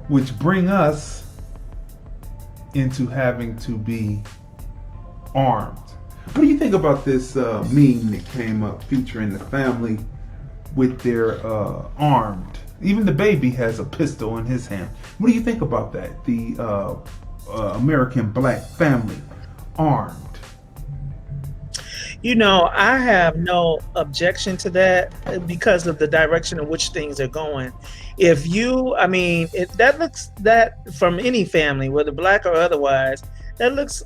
which bring us into having to be armed. What do you think about this meme that came up featuring the family with their armed? Even the baby has a pistol in his hand. What do you think about that? The American black family armed. I have no objection to that because of the direction in which things are going. That from any family, whether black or otherwise, that looks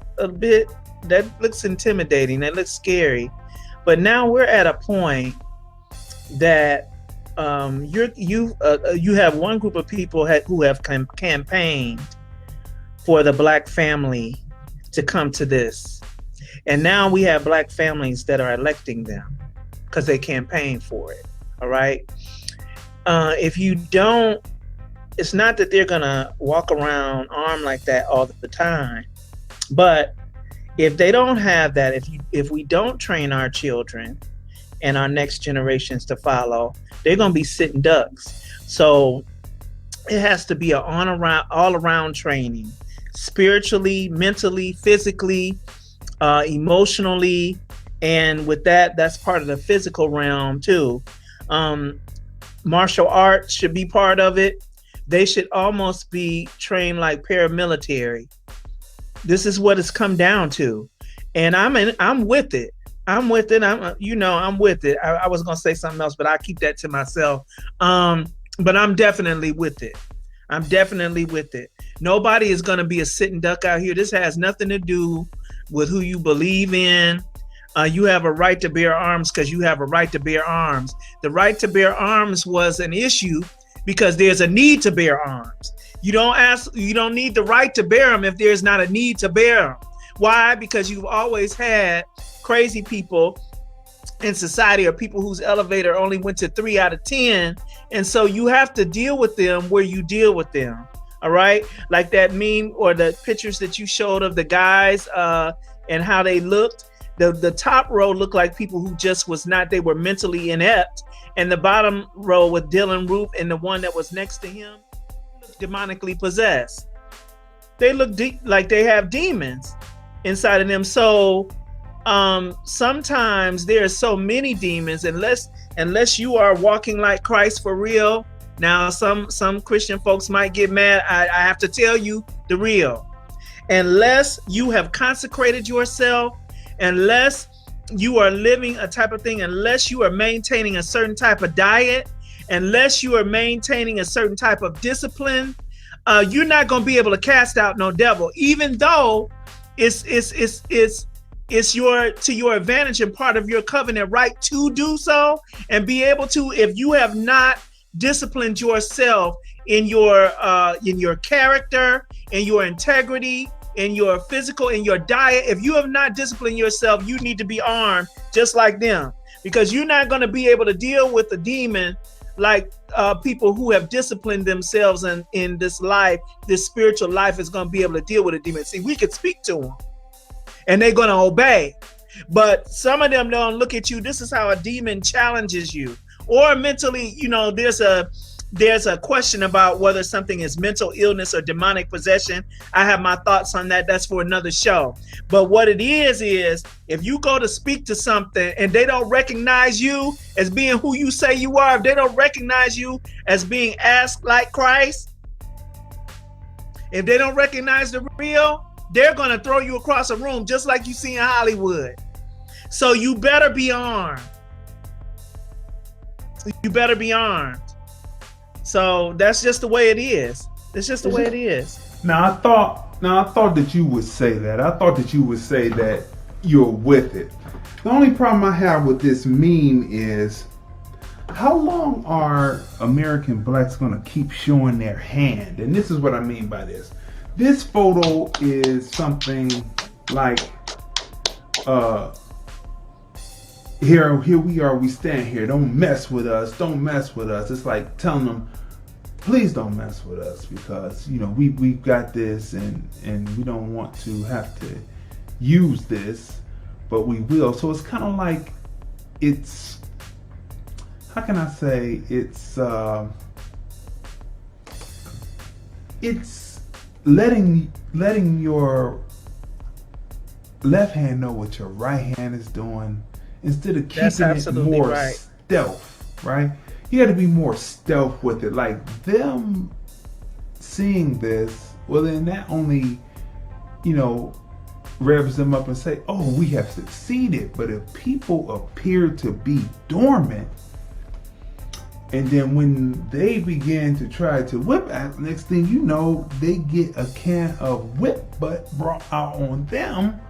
intimidating. That looks scary. But now we're at a point that you have one group of people who have campaigned for the black family to come to this. And now we have black families that are electing them because they campaigned for it. All right. If you don't, it's not that they're going to walk around armed like that all the time. But if they don't have that, if we don't train our children and our next generations to follow, they're going to be sitting ducks. So it has to be an all around training, spiritually, mentally, physically, emotionally, and with that's part of the physical realm too. Martial arts should be part of it. They should almost be trained like paramilitary. This is what it's come down to, and I'm with it. I'm with it. I'm with it. I was gonna say something else, but I keep that to myself. But I'm definitely with it. I'm definitely with it. Nobody is gonna be a sitting duck out here. This has nothing to do with who you believe in. You have a right to bear arms because you have a right to bear arms. The right to bear arms was an issue because there's a need to bear arms. You don't need the right to bear them if there's not a need to bear them. Why? Because you've always had crazy people in society or people whose elevator only went to 3 out of 10. And so you have to deal with them where you deal with them. All right. Like that meme or the pictures that you showed of the guys and how they looked. The top row looked like people who just they were mentally inept. And the bottom row with Dylan Roof and the one that was next to him looked demonically possessed. They look like they have demons inside of them. So sometimes there are so many demons unless you are walking like Christ for real. Now, some Christian folks might get mad. I have to tell you the real. Unless you have consecrated yourself, unless you are living a type of thing, unless you are maintaining a certain type of diet, unless you are maintaining a certain type of discipline, you're not going to be able to cast out no devil, even though it's to your advantage and part of your covenant right to do so and be able to. If you have not disciplined yourself in your character, in your integrity, in your physical, in your diet, if you have not disciplined yourself, you need to be armed just like them, because you're not going to be able to deal with the demon like people who have disciplined themselves in this life. This spiritual life is going to be able to deal with a demon. See, we could speak to them and they're going to obey, but some of them don't look at you. This is how a demon challenges you. Or mentally, there's a question about whether something is mental illness or demonic possession. I have my thoughts on that. That's for another show. But what it is if you go to speak to something and they don't recognize you as being who you say you are, if they don't recognize you as being asked like Christ, if they don't recognize the real, they're going to throw you across a room just like you see in Hollywood. So you better be armed. You better be armed. So that's just the way it is. It's just the way it is. Now I thought that you would say that. I thought that you would say that you're with it. The only problem I have with this meme is, how long are American blacks going to keep showing their hand? And this is what I mean by this. This photo is something like, here we are, we stand here. Don't mess with us. Don't mess with us. It's like telling them, please don't mess with us, because we've got this and we don't want to have to use this, but we will. So it's kind of like, it's, how can I say, it's it's letting your left hand know what your right hand is doing instead of keeping it more stealth, right? You got to be more stealth with it. Like them seeing this, well, then that only, revs them up and say, oh, we have succeeded. But if people appear to be dormant, and then when they begin to try to whip out, next thing you know, they get a can of whip butt brought out on them,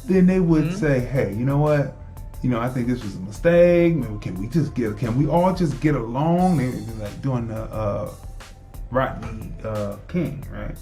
then they would say, hey, you know what? I think this was a mistake. Maybe can we all just get along? They were like doing the Rodney King, right?